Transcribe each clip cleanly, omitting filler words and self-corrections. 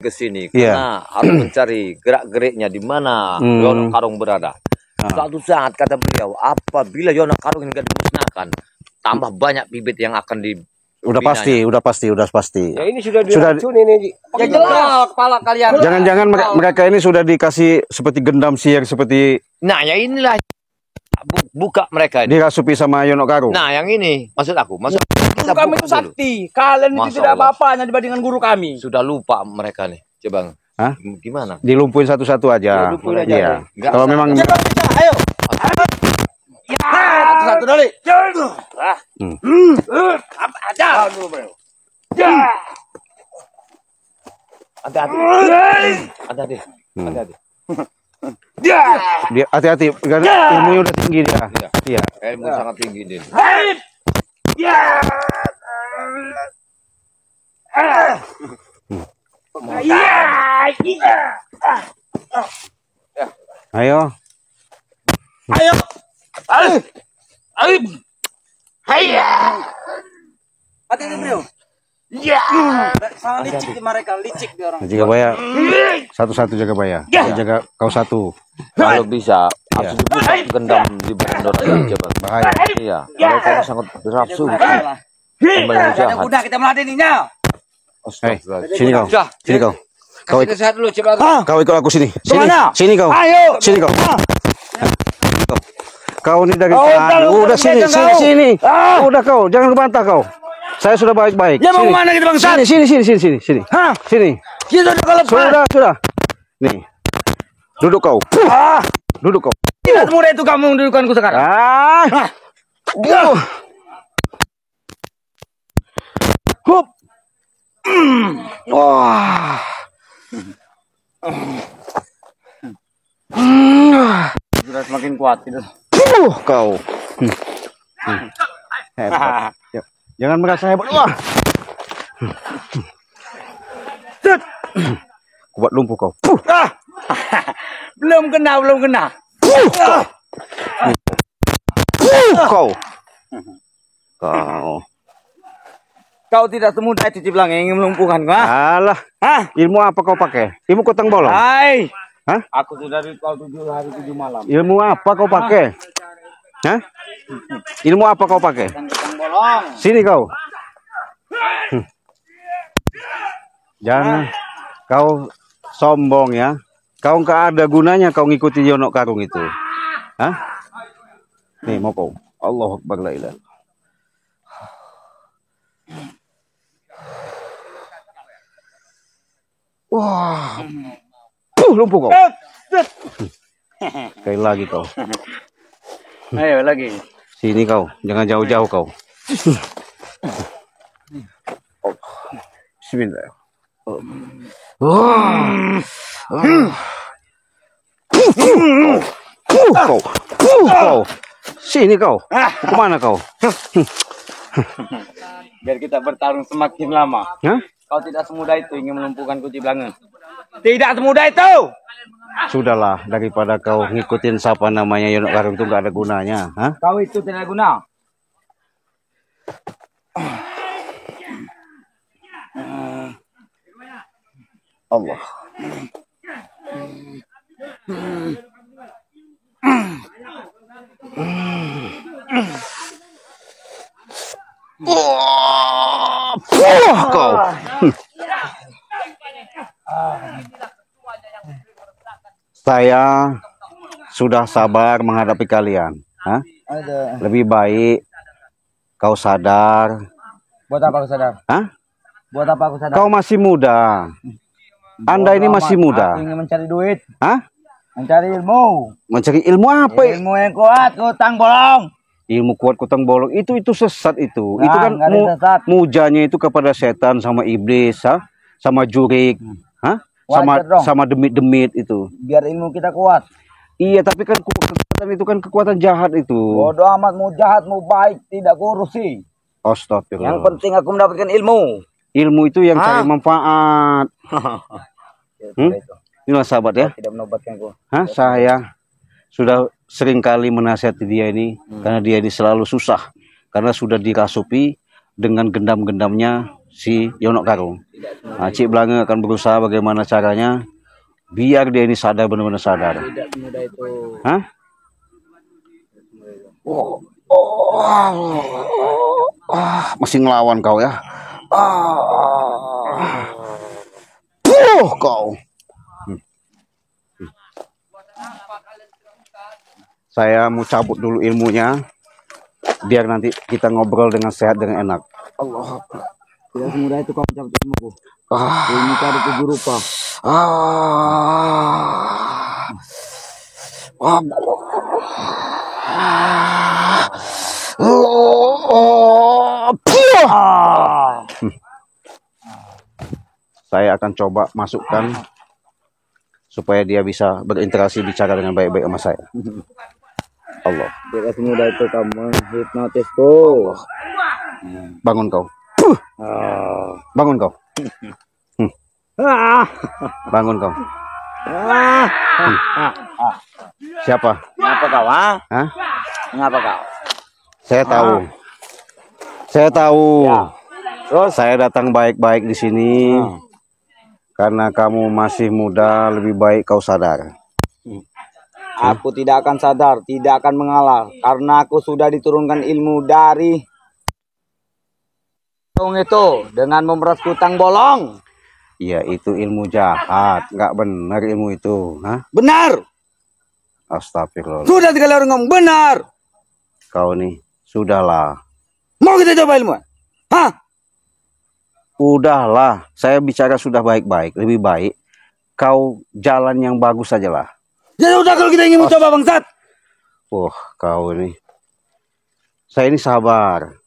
ke sini karena harus mencari gerak-geriknya di mana Yono Karung berada. Suatu saat kata beliau, apabila Yono Karung ini dimusnahkan, tambah banyak bibit yang akan di udah pasti. Ya ini sudah diracun ini. Ya jelas kepala kalian. Jangan-jangan mereka ini sudah dikasih seperti gendam sihir seperti. Nah, ya inilah buka mereka ini. Dirasupi sama Yono Karung. Nah, yang ini maksud aku, guru kami itu sakti. Kalian itu tidak apa-apanya dibandingkan guru kami. Sudah lupa mereka nih. Coba. Hah? Gimana? Dilumpuin satu-satu aja. Iya. Kalau memang ayo. Satu dulu. Apa aja? Hati-hati. dia hati-hati karena ilmunya udah tinggi dia. Iya. Ilmu sangat tinggi dia. Ayo. Hati-hati bro. Sangat licik mereka, licik dia orang. Jaga Baya. Satu-satu Jaga Baya. Jaga kau satu. Kalau bisa harus dibuka gendam di bendor coba. Bahaya. Iya. Mereka sangat bernafsu. Ada kuda kita meladeninya. Sini kau. Sini kau. Sehat dulu coba. Kau ikut aku sini. Sini kau. Sini kau. Kau ini dari udah sini. Udah kau, jangan kebantah kau. Saya sudah baik-baik. Ya mau mana kita bangsa? Sini. Hah? Sini. Kita udah kalau Sudah. Nih. Duduk kau. Duduk kau. tidak semudah itu kamu mendudukanku sekarang. Hup. Wah. Sudah semakin kuat itu. Kau. Hebat. Jangan merasa hebat. Wah. Kuat lumpuh kau. Belum kena. Kau tidak semudah itu Ciplang yang ingin melumpuhkan kau. Alah. Ilmu apa kau pakai? Ilmu kotang bolong. Hai. Hah? Aku sudah ritual 7 hari 7 malam. Ilmu apa kau pakai? Hah? Ilmu apa kau pakai? Kotang bolong. Sini kau. Jangan kau sombong ya. Kau nggak ada gunanya kau ngikuti Yono Karung itu. Hah? Nih mau kau. Allahu Akbar la ilaha. Wah. Lumpuh kau. Sekali lagi kau. Ayo lagi. Sini kau, jangan jauh-jauh kau. Bismillah. Kau. Sini kau. Kemana kau? Biar kita bertarung semakin lama. Hah? Kau tidak semudah itu ingin melumpuhkan Kuciblangen. Tidak semudah itu. Sudahlah, daripada kau ngikutin siapa namanya Yono Karung itu nggak ada gunanya. Hah? Kau itu tidak guna. Allah. Kau. Saya sudah sabar menghadapi kalian. Hah? Lebih baik kau sadar. Buat apa aku sadar? Hah? Buat apa aku sadar? Kau masih muda. Anda ini masih muda. Aku ingin mencari duit. Hah? Mencari ilmu. Mencari ilmu apa? Ilmu yang kuat, kutang bolong. Ilmu kuat kutang bolong itu sesat itu. Itu kan mujanya itu kepada setan sama iblis, ha? Sama jurik, ha? Sama demit-demit itu. Biar ilmu kita kuat. Iya, tapi kan kekuatan itu kan kekuatan jahat itu. Bodoh amat, mau jahat mau baik tidak kurusi. Astagfirullah. Yang penting aku mendapatkan ilmu. Ilmu itu yang cari manfaat. Inilah sahabat ya. Tidak menobatkanku. Saya sudah sering kali menasihati dia ini karena dia ini selalu susah karena sudah dirasupi dengan gendam-gendamnya si Yono Karung. Nah, Cik Blange akan berusaha bagaimana caranya biar dia ini sadar, benar-benar sadar. Tidak semudah itu. Hah? Masih ngelawan kau ya? Kau. Saya mau cabut dulu ilmunya, biar nanti kita ngobrol dengan sehat, dengan enak. Allah. Tidak semudah itu kau cabut ilmuku. Ilmu ada 7 rupa. Saya akan coba masukkan supaya dia bisa berinteraksi, bicara dengan baik-baik sama saya. Allah. Tidak semudah itu kamu hipnotisku. Bangun kau. Bangun kau. Bangun kau. Siapa? Ngapa kau? Hah? Ngapa kau? Saya tahu. Saya tahu. Ya. Terus saya datang baik-baik di sini karena kamu masih muda, lebih baik kau sadar. Aku tidak akan sadar, tidak akan mengalah, karena aku sudah diturunkan ilmu dari itu dengan memeras kutang bolong. Iya, itu ilmu jahat, nggak benar ilmu itu. Hah? Benar. Astagfirullah. Sudah sekali orang ngomong benar. Kau nih, sudahlah. Mau kita coba ilmu? Hah? Udahlah, saya bicara sudah baik-baik. Lebih baik kau jalan yang bagus sajalah. Ya udah kalau kita ingin mencoba bangsat. Kau ini. Saya ini sabar.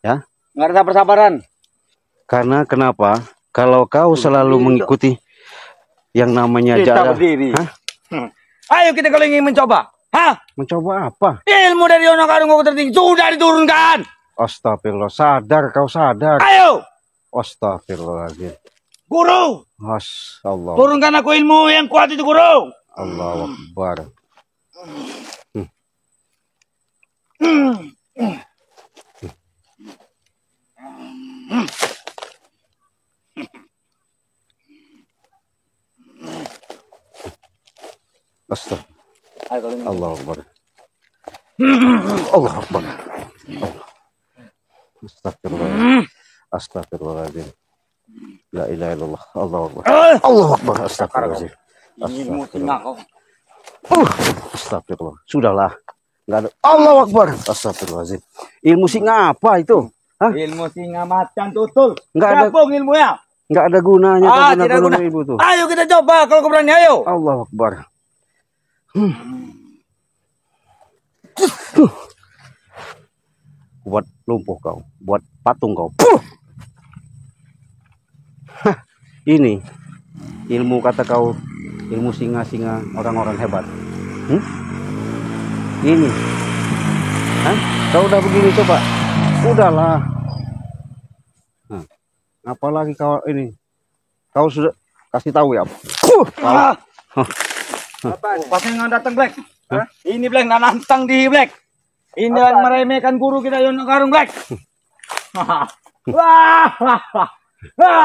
Ya. Nggak ada sabar-sabaran. Karena kenapa? Kalau kau selalu mengikuti yang namanya jalan. Hah? Ayo kita kalau ingin mencoba. Hah? Mencoba apa? Ilmu dari Yono Karung tertinggi sudah diturunkan. Astagfirullah, sadar kau sadar. Ayo. Astagfirullahaladzim. Guru. Allah. Turunkan aku ilmu yang kuat itu, guru. Allahu Akbar. Astagfirullah. Allahu Akbar. Allahu Akbar. Astagfirullah. Astagfirullahaladzim. La ilaha illallah. Allahu Akbar. Allahu Akbar. Astagfirullahaladzim. Astagfirullah. Sudahlah. Enggak ada. Allahu Akbar. Astagfirullahaladzim. Ilmu singa apa itu? Hah? Ilmu singa macan tutul. Enggak ada. Gabung ilmunya. Enggak ada gunanya. Tidak guna. Ilmu itu. Ayo kita coba kalau kau berani, ayo. Allahu Akbar. Buat lumpuh kau, buat patung kau. Ini ilmu kata kau, ilmu singa-singa orang-orang hebat. Ini, kau udah begini coba, udahlah. Apalagi kau ini, kau sudah kasih tahu ya. Pas yang datang Black. Ini Black nantang di Black. Ini yang meremehkan guru kita Yono Karung Black.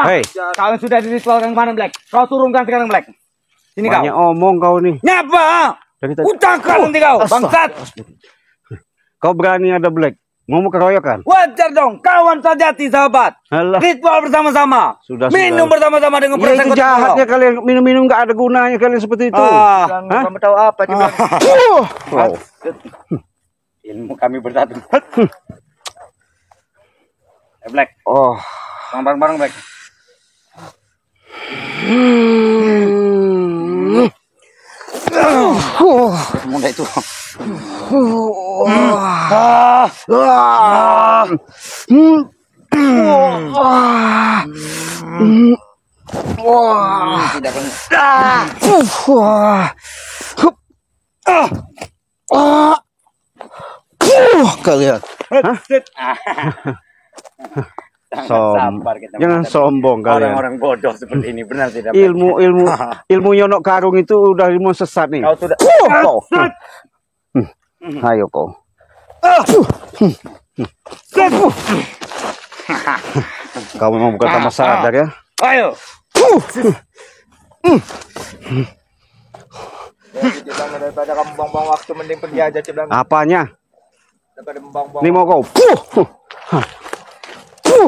Hei, kalian sudah diritualkan kemana Black? Kau turunkan sekarang Black. Sini kau. banyak omong kau nih. Nyapa? Utangkan nanti kau, bangsat. Kau berani ada Black? Mau keroyokan? Wajar dong, kawan sejati sahabat. Alah. Ritual bersama-sama. Sudah. Minum bersama-sama dengan Ya, itu jahatnya kalian minum-minum nggak ada gunanya kalian seperti itu. Kamu tahu apa coba? Ilmu kami bersatu. Black. Bareng-bareng Black. Semudah itu. Tidak Kalian. Jangan sombong kalian. Orang-orang bodoh seperti ini benar tidak? Ilmu Yono Karung itu udah ilmu sesat nih. Kau sudah. Ayo kau. Kau memang bukan tambah sadar ya. Ayo. Ya, Ciblang, daripada kamu buang-buang waktu mending pergi aja Ciblang. Apanya? Daripada membuang-buang. Ini mau kau.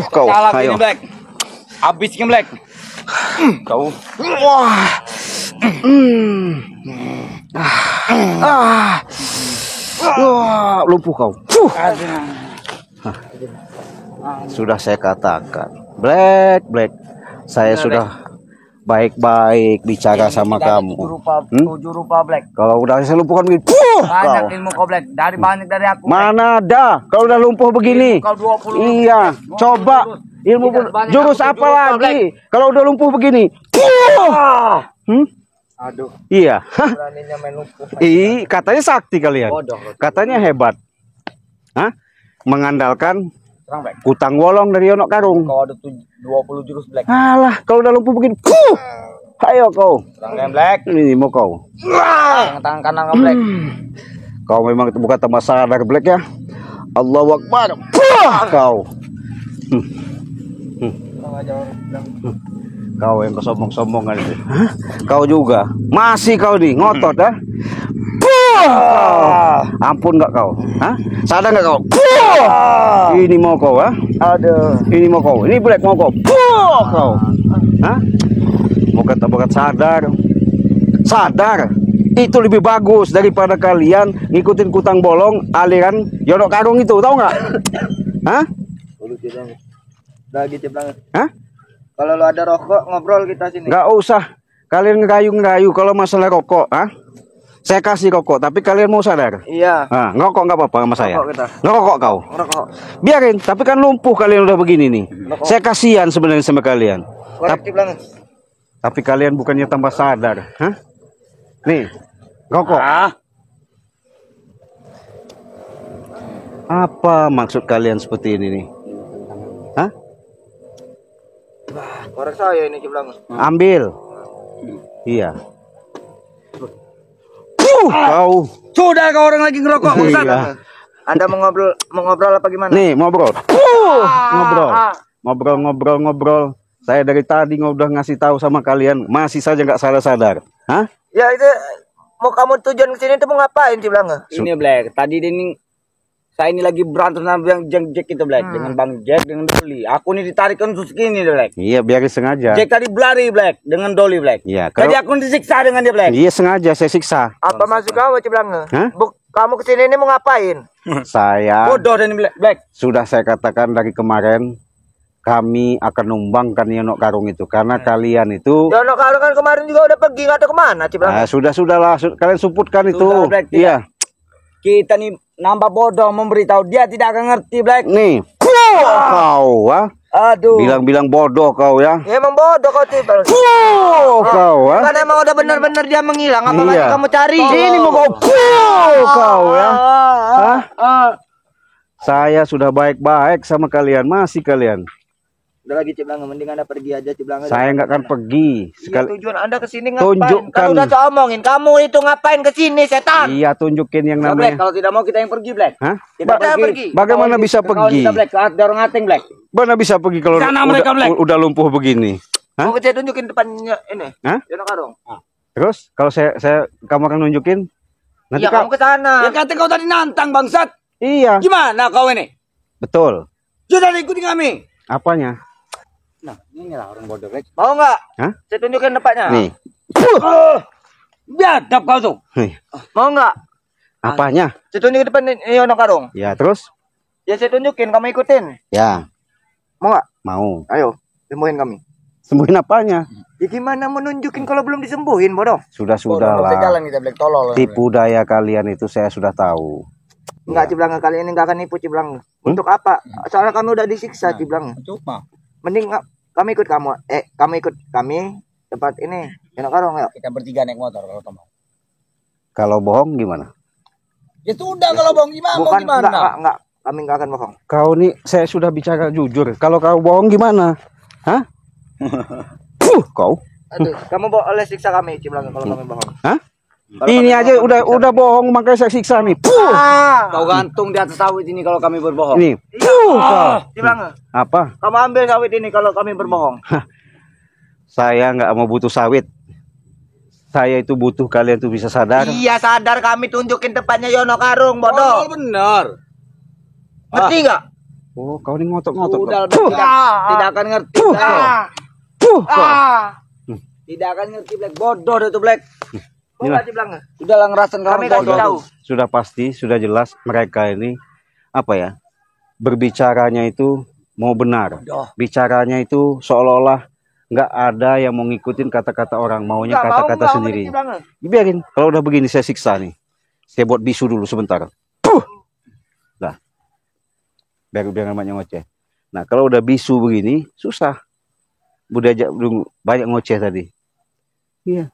Kau. Salah Ayo. ini Black. Habisnya Black. Kau. Wah. Wah, lumpuh kau. Sudah saya katakan, Black, saya sudah baik-baik bicara sama kamu. 7 rupa Black. Kalau udah saya lumpuhkan begini, Banyak kau. ilmu kau Black. Banyak dari aku. Mana ada? Kalau udah lumpuh begini. Kau 20. Iya, coba ilmu Banyak jurus aku 7 apa rupa, lagi? Kalau udah lumpuh begini. Aduh, Iya. beraninya main lumpuh. Katanya sakti kalian. Bodoh. Katanya hebat. Hah? Mengandalkan Serang Black. utang wolong dari Onok Karung. Kau ada 20 jurus Black. Alah, kalau udah lumpuh begini. Ayo kau. Serang Black. Ini mau kau. Tangan kanan kau Black. Kau memang bukan tambah sadar Black ya. Allahu Akbar. Kau. Kau yang kesombong-sombongan itu. Hah? Kau juga. Masih kau nih ngotot ya. Ampun nggak kau? Hah? Sadar nggak kau? Ini mau kau ah? Aduh. Ini mau kau. Ini Black mau kau. Kau. Hah? Bukan sadar. Sadar. Itu lebih bagus daripada kalian ngikutin kutang bolong aliran Onok Karung itu, tahu nggak? Hah? Lagi Ciblang. Hah? Kalau lu ada rokok ngobrol kita sini. Nggak usah. Kalian ngerayu-ngerayu kalau masalah rokok, ah? Saya kasih rokok, tapi kalian mau sadar. Iya. Ah, ngerokok nggak apa-apa sama saya. Rokok kita. Ngerokok kau. Ngerokok. Biarin, tapi kan lumpuh kalian udah begini nih. Saya kasihan sebenarnya sama kalian. Korek Ciblang. Tapi kalian bukannya tambah sadar, hah? Nih, rokok. Apa maksud kalian seperti ini nih? Hah? Korek saya ini Ciblang. Ambil. Iya. Kau. Sudah kau orang lagi ngerokok Ustaz. Iya. Anda mau ngobrol apa gimana? Nih, ngobrol. Ngobrol. Saya dari tadi udah ngasih tahu sama kalian, masih saja nggak sadar. Hah? Ya itu mau kamu tujuan ke sini itu mau ngapain Ciblang? Ini Black, tadi ini saya ini lagi berantem sama Bang Jack itu Black, dengan Bang Jack dengan Doli. Aku ini ditarikkan sus gini Black. Iya, biar sengaja. Jack tadi berlari Black dengan Doli Black. Iya, Jadi aku disiksa dengan dia Black. Iya, sengaja saya siksa. Apa maksud kamu Ciblang? Hah? Kamu kesini ini mau ngapain? Saya Bodoh dan Black. sudah saya katakan dari kemarin, kami akan numbangkan Onok Karung itu karena kalian itu. Ya Onok Karung kan kemarin juga udah pergi nggak tahu kemana Ciblang. Sudahlah, kalian suputkan itu. Sudah, Black, Iya. Kita nih nambah bodoh memberitahu dia tidak akan ngerti Black. Nih, kau, ah. Aduh. Bilang bodoh kau ya. Ya, emang bodoh kau Ciblang. Kau, ah. Kan emang udah benar-benar dia menghilang. Apa lagi Iya. kamu cari? Ini mau kau ya. Hah? Saya sudah baik-baik sama kalian, masih kalian. Udah lagi Ciblang, mending Anda pergi aja Ciblang. Saya nggak akan pergi. Iya, tujuan Anda kesini ngapain? Tunjukkan. Kan udah saya omongin, kamu itu ngapain kesini setan? Iya, tunjukin yang Nah, Black, namanya. kalau tidak mau kita yang pergi Black. Hah? Kita pergi. Bagaimana bisa pergi? Kita Black, ke dorong ating Black. Mana bisa pergi kalau Sana mereka, Black. udah lumpuh begini? Hah? Mau saya tunjukin depannya ini. Hah? Onok Karung. Terus kalau saya kamu akan nunjukin? Nanti Iya, kamu ke sana. Ya kata kau tadi nantang bangsat. Iya, Gimana kau ini? betul. Sudah ikuti kami. Apanya? Nah, inilah orang bodoh Black. Mau nggak? Hah? Saya tunjukin depannya. Nih. Biadab kau tuh. Nih. Mau nggak? Apanya? Saya tunjukin depan ini Onok Karung. Ya, terus? Ya saya tunjukin, kamu ikutin. Ya, Mau nggak? mau. Ayo, sembuhin kami. Sembuhin apanya? Ya gimana mau nunjukin kalau belum disembuhin, bodoh? Sudah-sudahlah. kita Black tolol. Tipu daya kalian itu saya sudah tahu. Enggak Ciblang, kali ini enggak akan nipu Ciblang. Untuk apa? Soalnya kami udah disiksa Ciblang. Cuma Mending kami ikut kamu. Kamu ikut kami tempat ini. Onok Karung ya. kita bertiga naik motor kalau kamu. Kalau bohong gimana? Ya sudah kalau bohong gimana? Mau Bukan gimana? enggak. Kami enggak akan bohong. Kau nih, saya sudah bicara jujur. Kalau kau bohong gimana? Hah? Kau? Aduh, kamu boleh siksa kami Ciblang kalau kami bohong. Hah? Ini aja udah bohong makanya saya siksa nih. Kau gantung di atas sawit ini kalau kami berbohong. Ini. Cik Belanga, Apa? kamu ambil sawit ini kalau kami berbohong. Saya nggak mau butuh sawit. Saya itu butuh kalian tuh bisa sadar. Iya sadar, kami tunjukin tempatnya Yono Karung, bodoh. bener. Ngerti nggak? Oh, kau ini ngotot-ngotot. Udah, Kok. tidak akan ngerti. Tidak akan ngerti Black, bodoh deh tuh Black. Inilah. Udah lah ngerasain kamu bodoh. Sudah pasti, sudah jelas mereka ini apa ya? Berbicaranya itu mau benar. Bicaranya itu seolah-olah nggak ada yang mau ngikutin kata-kata orang, maunya kata-kata sendiri. Biarin, kalau udah begini saya siksa nih. Saya buat bisu dulu sebentar. Lah, biar namanya ngoceh. Nah, kalau udah bisu begini, susah. Udah banyak ngoceh tadi. Iya.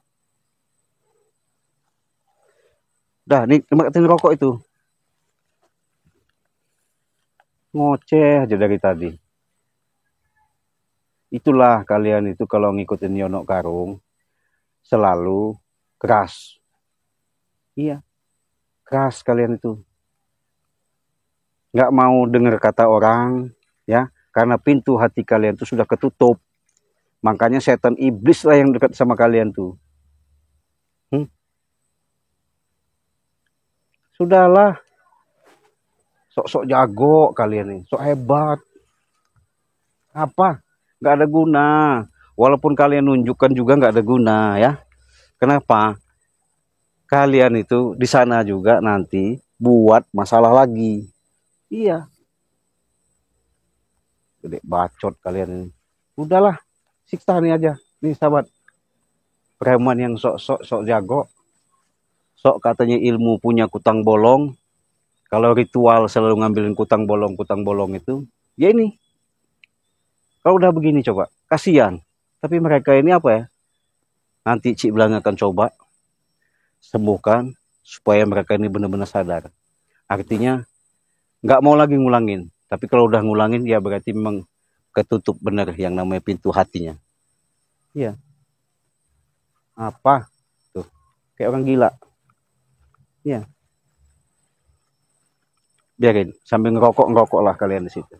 Dah, nih tembakin rokok itu. Ngoceh aja dari tadi. Itulah kalian itu kalau ngikutin Yono Karung selalu keras. Iya, keras kalian itu. Nggak mau dengar kata orang, ya, karena pintu hati kalian itu sudah ketutup. Makanya setan iblis lah yang dekat sama kalian tuh. Sudahlah, sok-sok jago kalian nih, sok hebat. Apa? Nggak ada guna. Walaupun kalian nunjukkan juga nggak ada guna ya. Kenapa? Kalian itu di sana juga nanti buat masalah lagi. Iya. Gede bacot kalian ini. Udahlah, siksa nih aja. Nih sahabat. Preman yang sok jago. Sok katanya ilmu punya kutang bolong. Kalau ritual selalu ngambilin kutang bolong itu. Ya ini. Kalau udah begini coba, kasihan. Tapi mereka ini apa ya? Nanti Cik Belang akan coba sembuhkan supaya mereka ini benar-benar sadar. Artinya nggak mau lagi ngulangin. Tapi kalau udah ngulangin ya berarti memang ketutup benar yang namanya pintu hatinya. Iya. Apa? Tuh, kayak orang gila. Iya. Biarin, sambil ngerokok lah kalian di situ.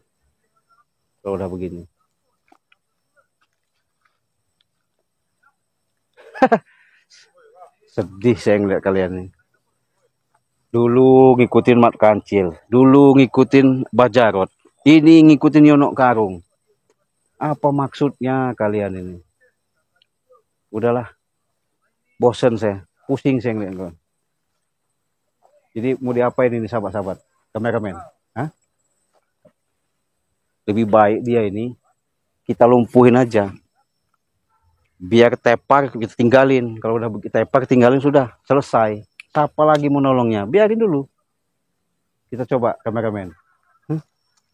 Kalau udah begini. Sedih saya ngeliat kalian nih. Dulu ngikutin Mat Kancil, dulu ngikutin Bajarot, ini ngikutin Yono Karung. Apa maksudnya kalian ini? Udahlah, bosen saya, pusing saya ngeliat kalian. Jadi mau diapain ini sahabat-sahabat, kameramen? Hah? Lebih baik dia ini kita lumpuhin aja. Biar tepar kita tinggalin. Kalau udah tepar tinggalin sudah selesai. Siapa lagi mau nolongnya? Biarin dulu. Kita coba kameramen.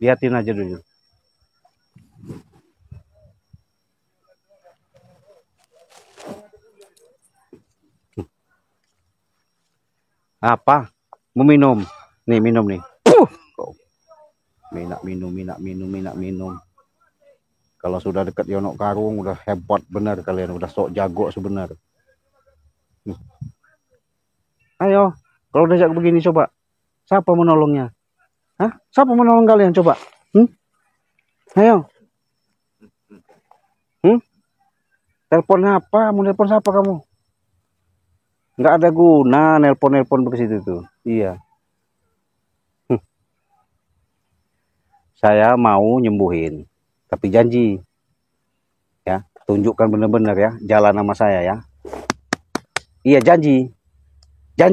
Liatin aja dulu. Apa? Mau minum? Nih minum nih. Minak minum. Kalau sudah dekat Yono Karung udah hebat benar kalian, udah sok jago sebenarnya. Ayo, kalau udah jago begini coba. Siapa menolongnya? Hah? Siapa menolong kalian coba? Ayo. Telepon apa? Mau telepon siapa kamu? Nggak ada guna nelpon begitu tuh. Iya. Saya mau nyembuhin. Tapi janji, ya, tunjukkan benar-benar ya, jalan sama saya ya. Iya janji. Ya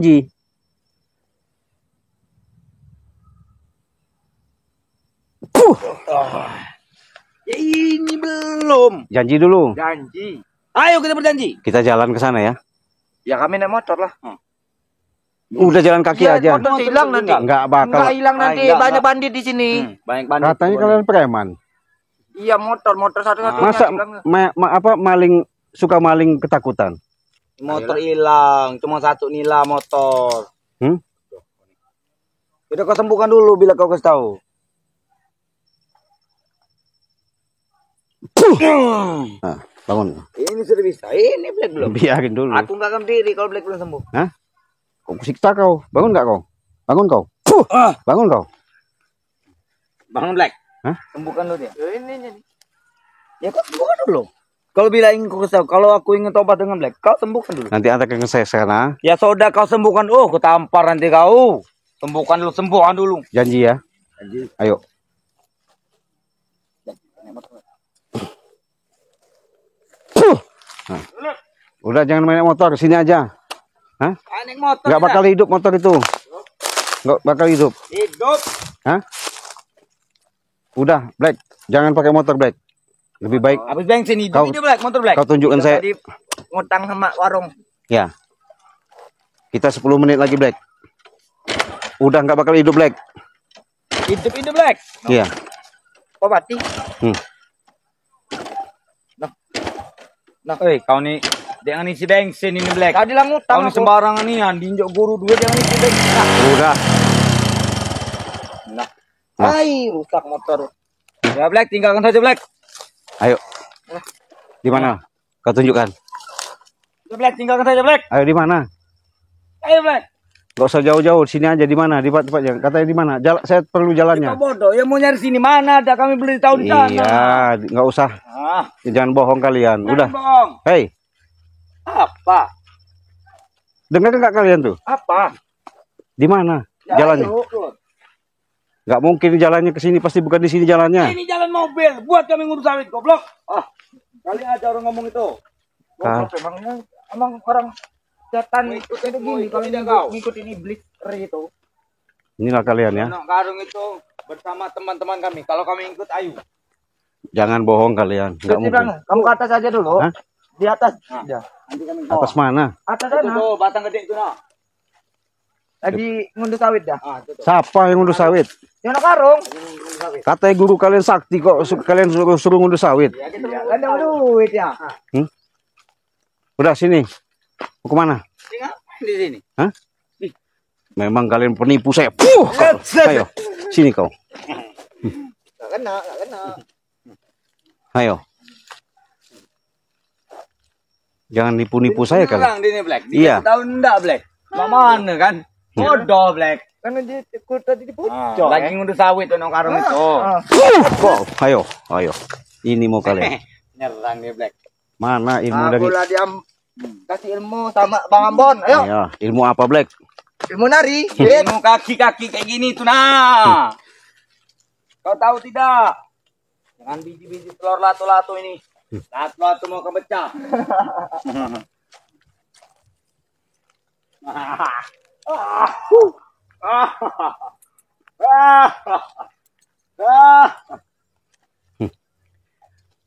ini belum. Janji dulu. Janji. Ayo kita berjanji. Kita jalan ke sana ya. Ya kami naik motor lah. Udah jalan kaki aja. Motor hilang nanti. Enggak bakal. Enggak hilang nanti. Banyak bandit di sini. Banyak bandit. Katanya kalian preman. Iya motor satu-satunya. Masa maling suka maling ketakutan? Motor hilang, cuma satu nila motor. Udah kau sembuhkan dulu bila kau kasih tahu. Nah, Bangun. Ini sudah bisa. Ini Black belum. Biarin dulu. Aku nggak akan berdiri kalau Black belum sembuh. Hah? Kok siksa kau? Bangun nggak kau? Bangun kau. Bangun kau. Bangun Black. Hah? Sembuhkan dulu dia. Ini. Ya kau sembuhkan dulu. Kalau bila ingin kau kesal, kalau aku ingin tobat dengan Black, kau sembuhkan dulu. Nanti antarkan ke saya sana. Ya sudah kau sembuhkan. Oh, kau tampar nanti kau. Sembuhkan dulu. Janji ya. Janji. Ayo. Nah. Udah jangan main motor, sini aja. Hah? Naik motor. Nggak bakal hidup motor itu. Nggak bakal hidup. Hidup. Hah? Udah, Black. Jangan pakai motor, Black. Lebih baik. Habis bensin hidup Kau- itu Black, motor Black. Kau tunjukkan saya. Tadi ngutang sama warung. Ya. Kita 10 menit lagi, Black. Udah nggak bakal hidup, Black. Hidup Black. Iya. Kau mati. Nah, kau nih jangan isi bensin ini Black. Tadi lah ngutang. Kau nih sembarangan nih, dinjok guru dua jangan isi bensin. Udah. Nah. Hai, rusak motor. Ya Black, tinggalkan saja Black. Ayo. Di mana? Kau tunjukkan. Ya Black, tinggalkan saja Black. Ayo di mana? Ayo Black. Gak usah jauh-jauh, sini aja di mana? Di tempat katanya di mana? Saya perlu jalannya. Kau bodoh, ya mau nyari sini mana? Ada kami beli tahu di sana. Iya, nggak usah. Ah, Jangan bohong kalian. Udah. bohong. Hei, Apa? dengar nggak kalian tuh? Apa? Di mana Ya, jalannya? ayo. Nggak mungkin jalannya ke sini, pasti bukan di sini jalannya. Ini jalan mobil, buat kami ngurus sawit, goblok. Ah, kali aja orang ngomong itu. Goblok, emang orang setan itu gini kalau ngikutin iblis itu. Inilah kalian ya. Anak karung itu bersama teman-teman kami. Kalau kami ikut, ayo. Jangan bohong kalian. Nggak mungkin. Kamu ke atas aja dulu. Hah? Di atas. Ya. Nanti kami Atas mana? atas sana. Tuh, batang gede itu nah. Lagi ngunduh sawit ya? Siapa yang ngunduh sawit? Yang anak karung. Katanya guru kalian sakti kok kalian suruh ngunduh sawit. Ya, gitu. Ya, kan ada duit ya. Udah sini. Mau kemana? Di sini. Hah? Memang kalian penipu saya. Ayo, sini kau. Gak kena. Ayo. Jangan nipu-nipu saya kalian. Orang di ini Black. Iya. Tahu enggak Black? Mana kan? Bodoh Black. Karena dia tadi dipucuk. Lagi ngunduh sawit anak karung itu. Kok? Ayo. Ini mau kalian. Nyerang dia Black. Mana ilmu dari? Aku lah dia kasih ilmu sama Bang Ambon. Ayo. Ya, ilmu apa, Black? Ilmu nari. Ilmu kaki-kaki kayak gini tuh nah. Kau tahu tidak? Dengan biji-biji telur lato-lato ini. Lato-lato mau kepecah.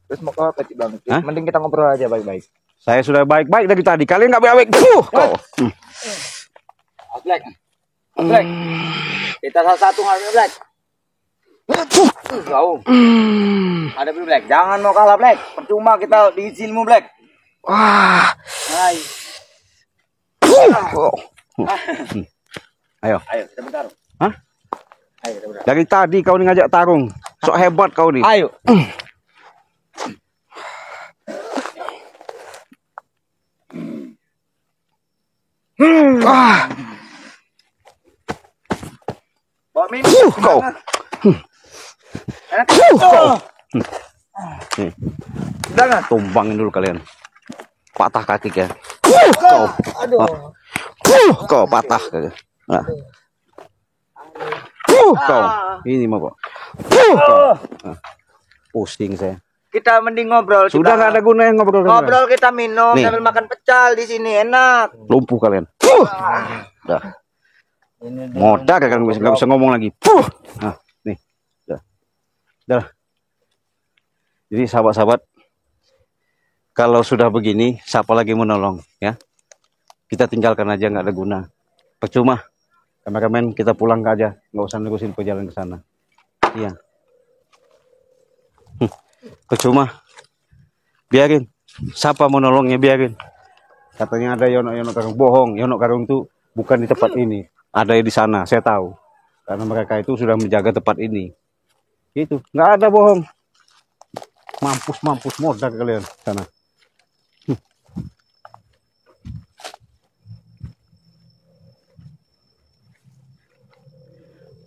Terus mau apa sih Bang? Mending kita ngobrol aja baik-baik. Saya sudah baik-baik dari tadi. Kalian nggak baik-baik. Kau. Black. Black. Kita salah satu harus Black. Kau. Ada Black. Jangan mau kalah Black. Percuma kita diizinmu Black. Wah. Hai. Ayo. Ayo kita bertarung. Hah? Ayo kita bertarung. Dari tadi kau nih ngajak tarung. Sok hebat kau nih. Ayo. Wah. Bawa mimpi. Kau. Kau. Nih, Jangan. tumbangin dulu kalian. Patah kaki ya. Kau. Aduh. Kau patah kaki. Nah. Kau. Ini mau kok. Nah. Pusing saya. Kita mending ngobrol. Sudah nggak ada gunanya ngobrol. Ngobrol kita minum Nih. sambil makan pecal di sini enak. Lumpuh kalian. Dah. Modal kan nggak bisa ngomong lagi. Nah, nih. Dah. Jadi sahabat-sahabat, kalau sudah begini, siapa lagi mau nolong ya? Kita tinggalkan aja, nggak ada guna. Percuma. Kameramen kita pulang aja, nggak usah nerusin perjalanan ke sana. Iya. Percuma. Biarin. Siapa mau nolongnya biarin. Katanya ada Yono Karung, bohong. Yono Karung itu bukan di tempat ini, ada di sana. Saya tahu. Karena mereka itu sudah menjaga tempat ini. Itu nggak ada bohong. Mampus modal kalian sana.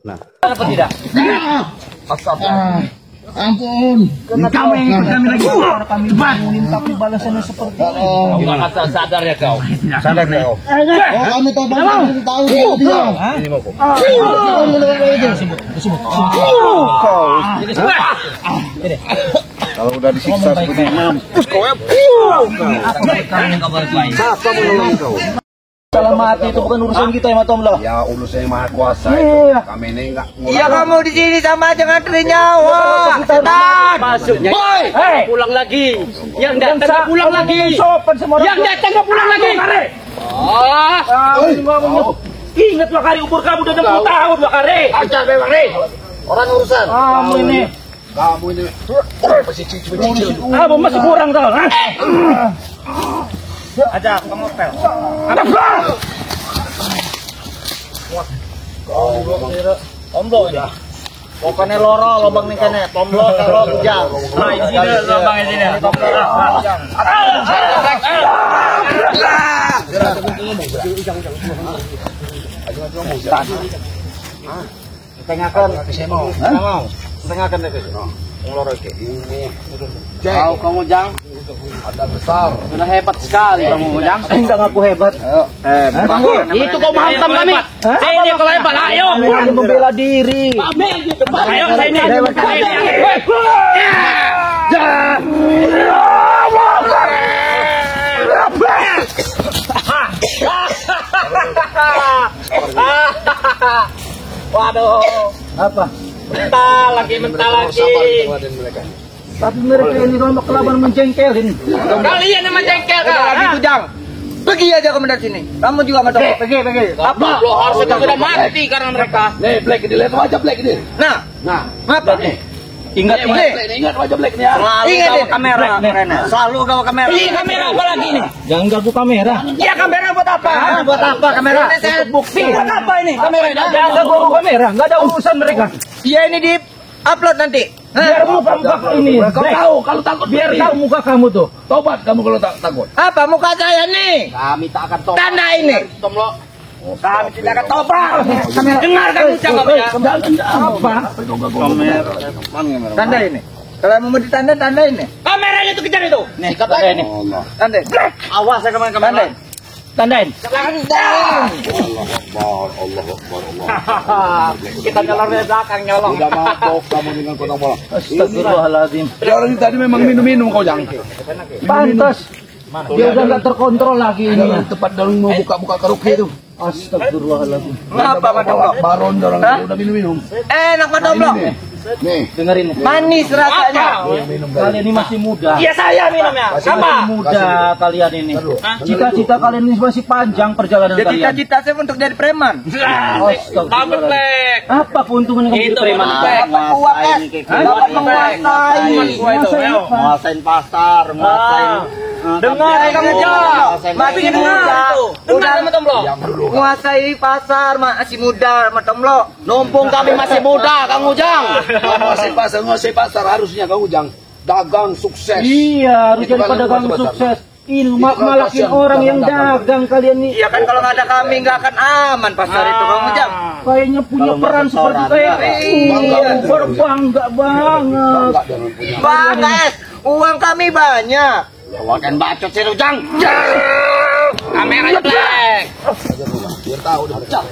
Nah, Apa tidak? Ampun. Kamu yang ikut kami lagi. Kami bangunin tapi balasannya seperti ini. Gimana sadar ya kau? Sadar kau. Oh, kamu tahu banget tahu dia. Ini mau kok. kalau udah disiksa seperti mampus kau ya. Siapa menolong kau? Salah mati itu bukan urusan kita ya Matom loh. Ya urusan yang maha kuasa itu. Kami ini enggak Iya kamu di sini sama aja ngantri nyawa. Setan. Masuknya. Pulang lagi. Yang datang nggak pulang lagi. Yang datang nggak pulang lagi. Ingat Bakari, umur kamu udah 60 tahun Bakari. Ajar Bakari. Orang urusan. Kamu ini. masih cicil. Kamu masih kurang tau. Aja kamu pel. Tomblo ini. Pokoknya loro lobang nih kene. Tomblo kalau jang. Nah di sini lobang di sini. Tomblo. Tengahkan. Tengahkan deh. Loro iki. Kau kamu jang. Ada besar. Sudah hebat sekali kamu jang. Enggak ngaku hebat. Itu kau menghantam kami. Sini kau hebat. Ayo. Membela diri. Ayo sini. Waduh. Apa? Mental lagi. Tapi mereka ini kalau kelaban menjengkelin. Kalian yang menjengkel Lagi itu jang. Pergi aja kamu dari sini. Kamu juga sama Tomblo. Pergi. Apa? Lo harus sudah mati karena mereka. Nih, Black ini lihat wajah Black ini. Nah, apa nih? Ingat wajah Black ini ya. Ingat deh kamera. Selalu gawa kamera. Ini kamera apa lagi nih? Jangan ganggu kamera. Ya kamera buat apa? Buat apa kamera? Untuk bukti. Buat apa ini? Kamera ini. Jangan ganggu kamera. Enggak ada urusan mereka. Iya ini di upload nanti. Biar muka ini. Kau tahu kalau takut biar tahu muka kamu tuh. Tobat kamu kalau takut. Apa muka saya nih? Kami tak akan tobat. Tanda ini. Tomblo. Kami tidak akan tobat. Dengarkan ucapan ya. Apa? Tanda ini. Kalau mau ditanda tanda ini. Kameranya itu kejar itu. Nih, tanda ini. Tanda. Awas saya kemarin kamera. Tandain. Kita nyolong dari belakang nyolong. Udah mabok kamu dengan kota bola. Astagfirullahaladzim. Ya orang ini tadi memang minum kau jangan. Pantas. Dia udah nggak terkontrol lagi ini. Jangan tepat dalam mau buka karaoke itu. Astagfirullahaladzim. Kenapa baron orang udah minum. Enak Pak Tomblo. Nih, Dengerin. Manis rasanya. Kalian ini masih muda. Iya saya minumnya. Masih Apa? muda kalian ini. Cita-cita kalian ini masih panjang perjalanan kalian. Cita-cita saya untuk jadi preman. Dapat Black. Apa keuntungan kamu jadi preman? Dapat menguasai. Menguasain pasar, Dengar kamu Jang. Masih muda. Dengar sama Tomblo. Menguasai pasar masih muda, Mas Tomblo. Numpung kami masih muda, Kang Ujang. menguasai pasar harusnya kau Ujang dagang sukses. Iya, harus jadi pedagang sukses. Ini malakin orang yang dagang kalian nih. Iya kan kalau nggak ada kami nggak akan aman pasar itu kamu Jang. Kayaknya punya peran seperti kayak berbangga banget. Banget. Uang kami banyak. Dan bacot si Ujang. Kameranya Black. Biar tahu udah pecah.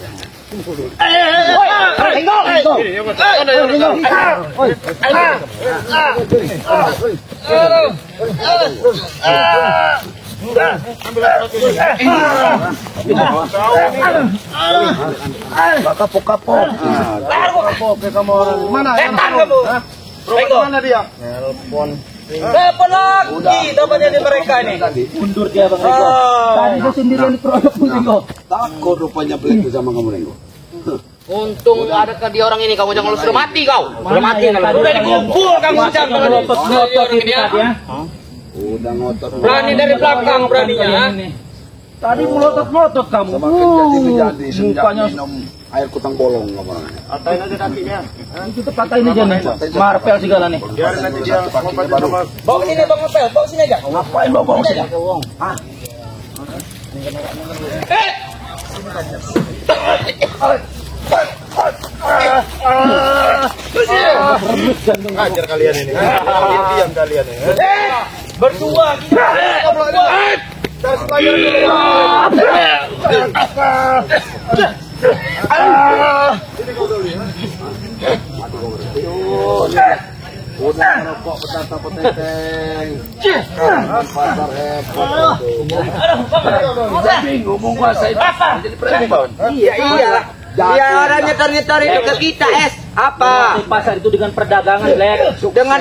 Kapok-kapok. Mana? Setan kamu. Mana dia? Telepon lagi, dapatnya di mereka ini. Mundur dia Bang Rego. Tadi dia sendirian di produk Bang Rego. Takut rupanya Black sama kamu Rego. Untung ada di orang ini, kamu jangan lu sudah mati kau. Sudah mati kalau udah dikumpul Kang Ujang kalau Ngotot ini tadi ya. Udah ngotot. berani dari belakang beraninya. Tadi melotot-melotot kamu. Semakin jadi sejak Mukanya minum air kutang bolong apa namanya. Atain aja kakinya. itu patahin aja nih. Marpel segala nih. Biarin nanti dia bawa sini Bang Apel, bawa sini aja. Ngapain bawa sini? Ngajar kalian ini. Diam kalian ini. Berdua kita. Kasih pelajaran dulu. Ini kau dulu ya. Udah rokok petata peteteng. Pasar Bingung mau kuasain jadi preman. Iya. Dia orang nyetor-nyetor itu ke kita, Es. Apa? Pasar itu dengan perdagangan, Black. Dengan